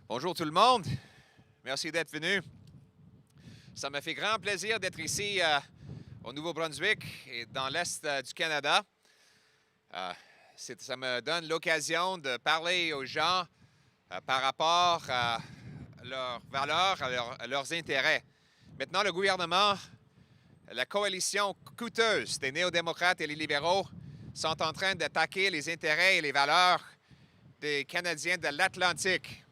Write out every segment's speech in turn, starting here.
Bonjour tout le monde. Merci d'être venu. Ça me fait grand plaisir d'être ici au Nouveau-Brunswick et dans l'Est du Canada. Ça me donne l'occasion de parler aux gens par rapport à leurs valeurs, à leurs intérêts. Maintenant, le gouvernement, la coalition coûteuse des néo-démocrates et les libéraux sont en train d'attaquer les intérêts et les valeurs des Canadiens de l'Atlantique.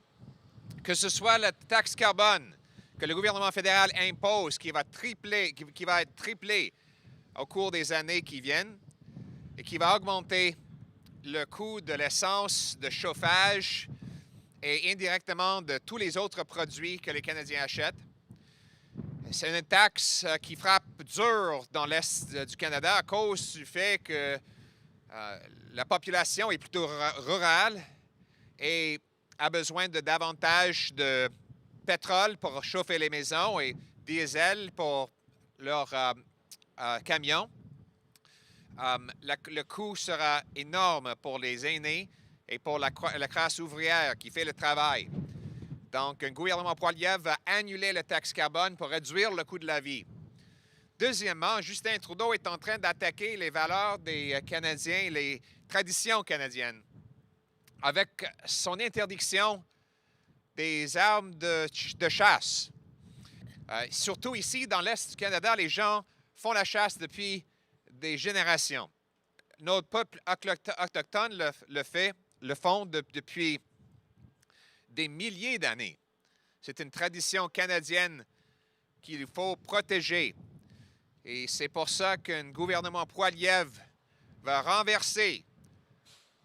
Que ce soit la taxe carbone que le gouvernement fédéral impose, qui va être triplée au cours des années qui viennent et qui va augmenter le coût de l'essence, de chauffage et indirectement de tous les autres produits que les Canadiens achètent. C'est une taxe qui frappe dur dans l'Est du Canada à cause du fait que la population est plutôt rurale et a besoin de davantage de pétrole pour chauffer les maisons et diesel pour leurs camions. Le coût sera énorme pour les aînés et pour la classe ouvrière qui fait le travail. Donc, un gouvernement Poilievre va annuler la taxe carbone pour réduire le coût de la vie. Deuxièmement, Justin Trudeau est en train d'attaquer les valeurs des Canadiens, les traditions canadiennes, avec son interdiction des armes de chasse. Surtout ici, dans l'Est du Canada, les gens font la chasse depuis des générations. Notre peuple autochtone le font depuis des milliers d'années. C'est une tradition canadienne qu'il faut protéger. Et c'est pour ça qu'un gouvernement Poilievre va renverser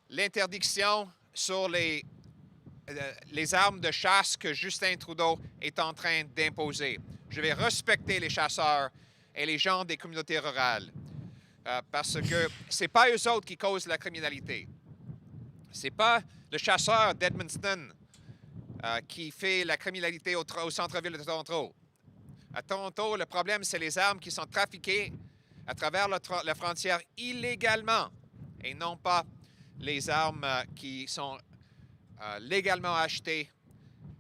l'interdiction sur les armes de chasse que Justin Trudeau est en train d'imposer. Je vais respecter les chasseurs et les gens des communautés rurales parce que ce n'est pas eux autres qui causent la criminalité. Ce n'est pas le chasseur d'Edmundston qui fait la criminalité au centre-ville de Toronto. À Toronto, le problème, c'est les armes qui sont trafiquées à travers la frontière illégalement et non pas les armes qui sont légalement achetées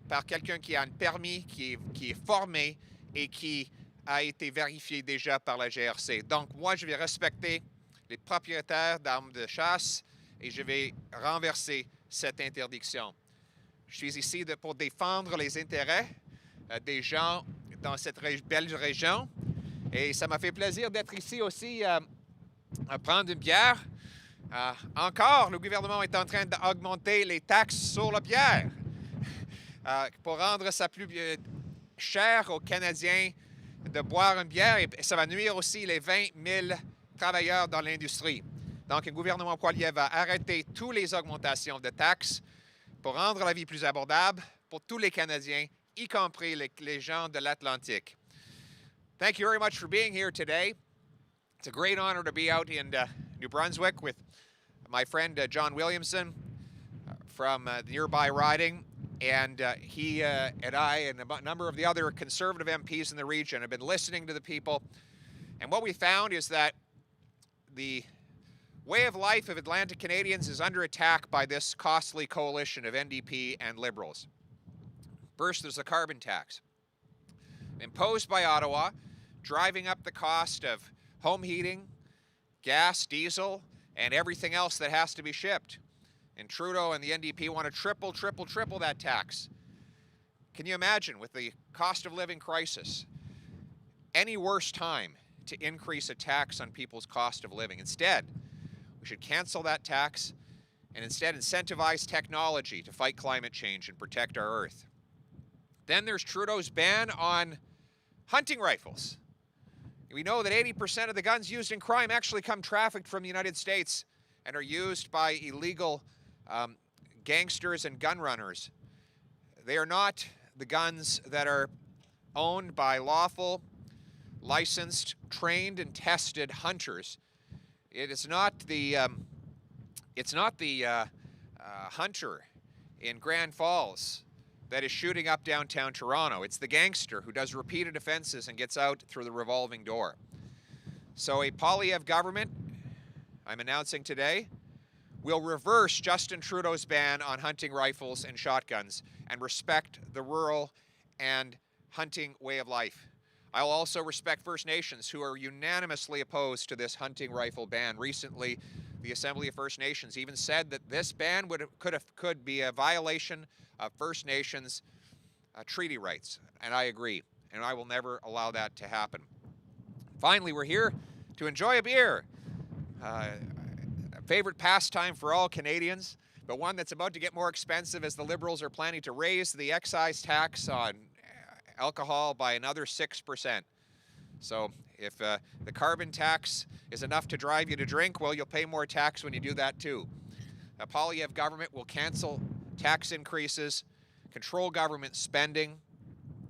par quelqu'un qui a un permis, qui est formé et qui a été vérifié déjà par la GRC. Donc, moi, je vais respecter les propriétaires d'armes de chasse et je vais renverser cette interdiction. Je suis ici pour défendre les intérêts des gens dans cette belle région et ça m'a fait plaisir d'être ici aussi à prendre une bière. Encore, le gouvernement est en train d'augmenter les taxes sur la bière pour rendre ça plus cher aux Canadiens de boire une bière et ça va nuire aussi les 20 000 travailleurs dans l'industrie. Donc, le gouvernement Poilievre va arrêter toutes les augmentations de taxes pour rendre la vie plus abordable pour tous les Canadiens, y compris les gens de l'Atlantique. Thank you very much for being here today. It's a great honor to be out in New Brunswick with my friend John Williamson from the nearby riding, and he and I and a number of the other Conservative MPs in the region have been listening to the people, and what we found is that the way of life of Atlantic Canadians is under attack by this costly coalition of NDP and Liberals. First, there's a carbon tax imposed by Ottawa, driving up the cost of home heating, gas, diesel, and everything else that has to be shipped. And Trudeau and the NDP want to triple that tax. Can you imagine, with the cost of living crisis, any worse time to increase a tax on people's cost of living? Instead, we should cancel that tax and instead incentivize technology to fight climate change and protect our Earth. Then there's Trudeau's ban on hunting rifles. We know that 80% of the guns used in crime actually come trafficked from the United States and are used by illegal gangsters and gun runners. They are not the guns that are owned by lawful, licensed, trained, and tested hunters. It's not the hunter in Grand Falls that is shooting up downtown Toronto. It's the gangster who does repeated offenses and gets out through the revolving door. So a Poilievre government, I'm announcing today, We'll reverse Justin Trudeau's ban on hunting rifles and shotguns and respect the rural and hunting way of life. I'll also respect First Nations, who are unanimously opposed to this hunting rifle ban. Recently, the Assembly of First Nations even said that this ban could be a violation of First Nations treaty rights, and I agree, and I will never allow that to happen. Finally, we're here to enjoy a beer. A favorite pastime for all Canadians, but one that's about to get more expensive as the Liberals are planning to raise the excise tax on alcohol by another 6%. So if the carbon tax is enough to drive you to drink, well, you'll pay more tax when you do that too. The Poilievre government will cancel tax increases, control government spending,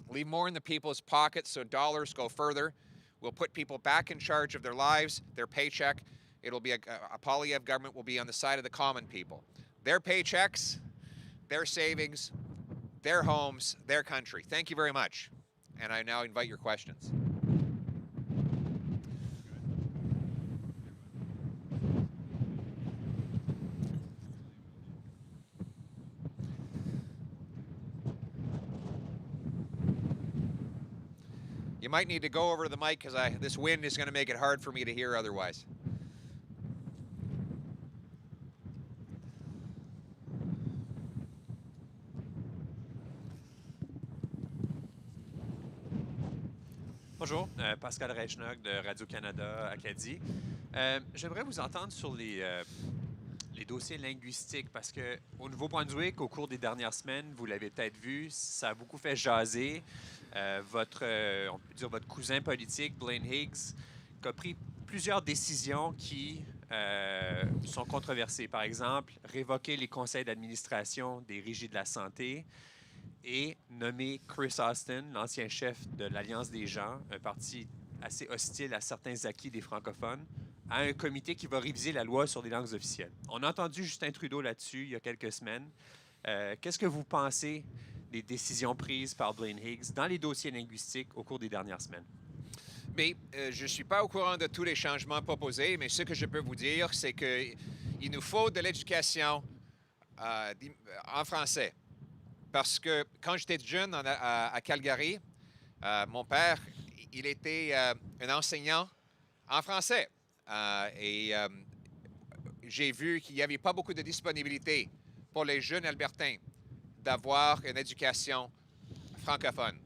leave more in the people's pockets so dollars go further. We'll put people back in charge of their lives, their paycheck. It'll be a Poilievre government will be on the side of the common people. Their paychecks, their savings, their homes, their country. Thank you very much. And I now invite your questions. You might need to go over to the mic because this wind is going to make it hard for me to hear otherwise. Bonjour, Pascal Reichnock de Radio-Canada Acadie. J'aimerais vous entendre sur les dossiers linguistiques parce qu'au Nouveau-Brunswick, au cours des dernières semaines, vous l'avez peut-être vu, ça a beaucoup fait jaser. On peut dire votre cousin politique, Blaine Higgs, qui a pris plusieurs décisions qui sont controversées. Par exemple, révoquer les conseils d'administration des régies de la santé, et nommer Chris Austin, l'ancien chef de l'Alliance des gens, un parti assez hostile à certains acquis des francophones, à un comité qui va réviser la loi sur les langues officielles. On a entendu Justin Trudeau là-dessus il y a quelques semaines. Qu'est-ce que vous pensez des décisions prises par Blaine Higgs dans les dossiers linguistiques au cours des dernières semaines? Mais je ne suis pas au courant de tous les changements proposés, mais ce que je peux vous dire, c'est qu'il nous faut de l'éducation en français. Parce que quand j'étais jeune à Calgary, mon père, il était un enseignant en français. Et j'ai vu qu'il n'y avait pas beaucoup de disponibilité pour les jeunes Albertains d'avoir une éducation francophone.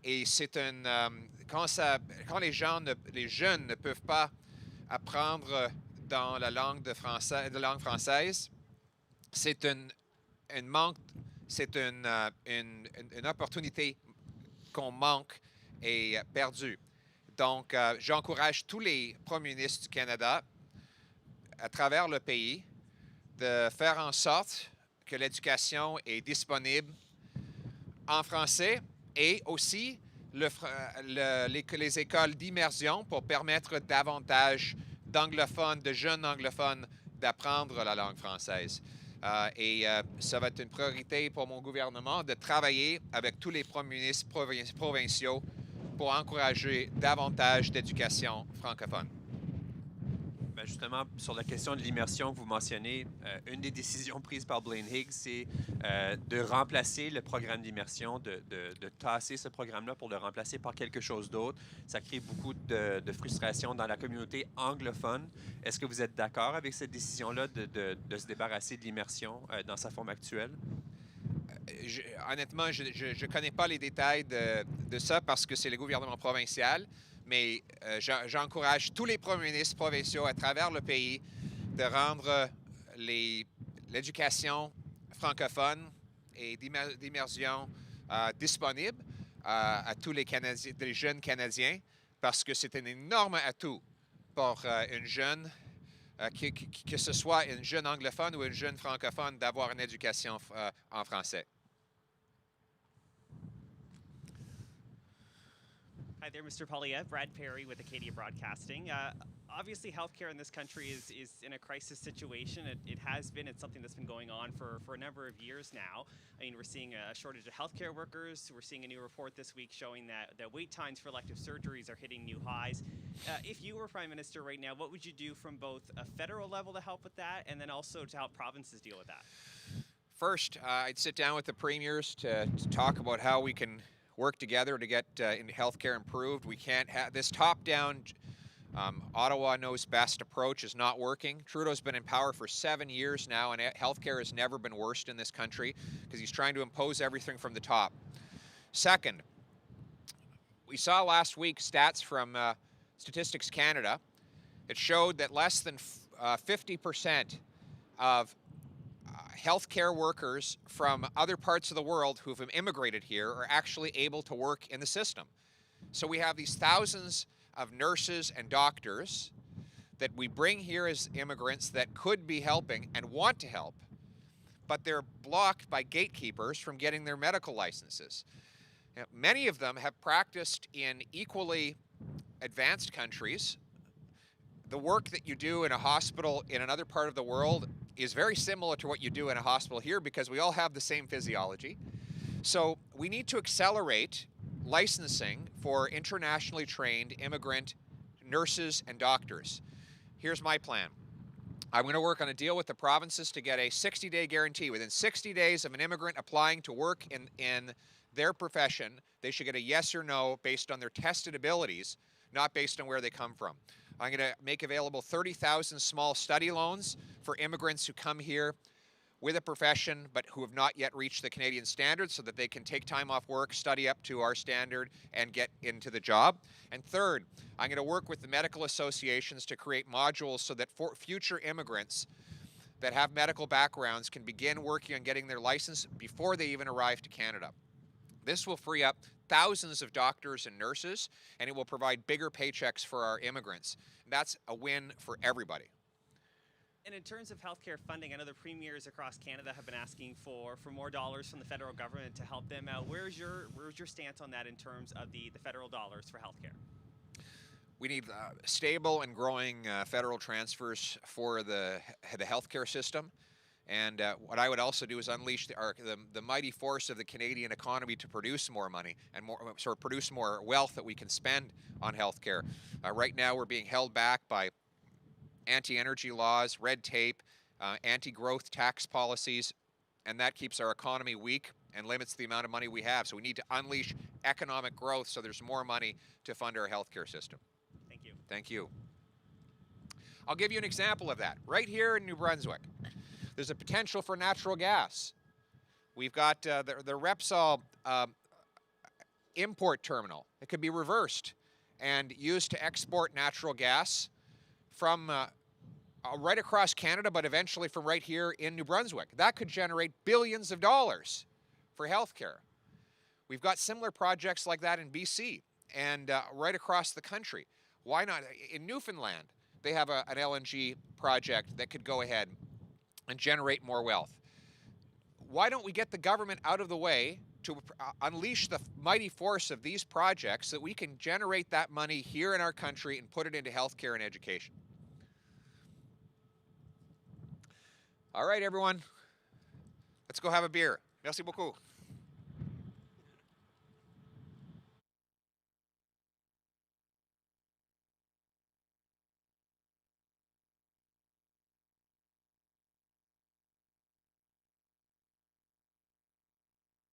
Et c'est quand les jeunes ne peuvent pas apprendre dans la langue française, c'est un manque. C'est une opportunité qu'on manque et perdue. Donc, j'encourage tous les premiers ministres du Canada à travers le pays de faire en sorte que l'éducation est disponible en français et aussi les écoles d'immersion pour permettre davantage d'anglophones, de jeunes anglophones d'apprendre la langue française. Ça va être une priorité pour mon gouvernement de travailler avec tous les premiers ministres provinciaux pour encourager davantage d'éducation francophone. Bien justement, sur la question de l'immersion que vous mentionnez, une des décisions prises par Blaine Higgs, c'est de remplacer le programme d'immersion, de tasser ce programme-là pour le remplacer par quelque chose d'autre. Ça crée beaucoup de frustration dans la communauté anglophone. Est-ce que vous êtes d'accord avec cette décision-là de se débarrasser de l'immersion dans sa forme actuelle? Honnêtement, je ne connais pas les détails de ça parce que c'est le gouvernement provincial. Mais j'encourage tous les premiers ministres provinciaux à travers le pays de rendre l'éducation francophone et d'immersion disponible à tous les jeunes Canadiens parce que c'est un énorme atout pour une jeune, que ce soit une jeune anglophone ou une jeune francophone, d'avoir une éducation en français. Hi there, Mr. Poilievre. Brad Perry with Acadia Broadcasting. obviously healthcare in this country is in a crisis situation. It has been. It's something that's been going on for a number of years now. I mean, we're seeing a shortage of healthcare workers. We're seeing a new report this week showing that wait times for elective surgeries are hitting new highs. If you were Prime Minister right now, what would you do from both a federal level to help with that and then also to help provinces deal with that? First, I'd sit down with the premiers to talk about how we can work together to get healthcare improved. We can't have this top-down, Ottawa knows best approach is not working. Trudeau's been in power for 7 years now, and healthcare has never been worse in this country because he's trying to impose everything from the top. Second, we saw last week stats from Statistics Canada. It showed that less than 50% of healthcare workers from other parts of the world who've immigrated here are actually able to work in the system. So we have these thousands of nurses and doctors that we bring here as immigrants that could be helping and want to help, but they're blocked by gatekeepers from getting their medical licenses. Now, many of them have practiced in equally advanced countries. The work that you do in a hospital in another part of the world is very similar to what you do in a hospital here because we all have the same physiology. So we need to accelerate licensing for internationally trained immigrant nurses and doctors. Here's my plan. I'm going to work on a deal with the provinces to get a 60-day guarantee. Within 60 days of an immigrant applying to work in their profession, they should get a yes or no based on their tested abilities, not based on where they come from. I'm going to make available 30,000 small study loans for immigrants who come here with a profession but who have not yet reached the Canadian standard so that they can take time off work, study up to our standard, and get into the job. And third, I'm going to work with the medical associations to create modules so that for future immigrants that have medical backgrounds can begin working on getting their license before they even arrive to Canada. This will free up thousands of doctors and nurses, and it will provide bigger paychecks for our immigrants. That's a win for everybody. And in terms of healthcare funding, I know the premiers across Canada have been asking for more dollars from the federal government to help them out. Where's your stance on that in terms of the federal dollars for healthcare? We need stable and growing federal transfers for the healthcare system. And what I would also do is unleash the mighty force of the Canadian economy to produce more money and produce more wealth that we can spend on healthcare. Right now, we're being held back by anti-energy laws, red tape, anti-growth tax policies, and that keeps our economy weak and limits the amount of money we have. So we need to unleash economic growth so there's more money to fund our healthcare system. Thank you. Thank you. I'll give you an example of that. Right here in New Brunswick, there's a potential for natural gas. We've got the Repsol import terminal. It could be reversed and used to export natural gas from right across Canada, but eventually from right here in New Brunswick. That could generate billions of dollars for healthcare. We've got similar projects like that in BC and right across the country. Why not? In Newfoundland, they have an LNG project that could go ahead and generate more wealth. Why don't we get the government out of the way to unleash the mighty force of these projects so that we can generate that money here in our country and put it into healthcare and education? All right, everyone. Let's go have a beer. Merci beaucoup.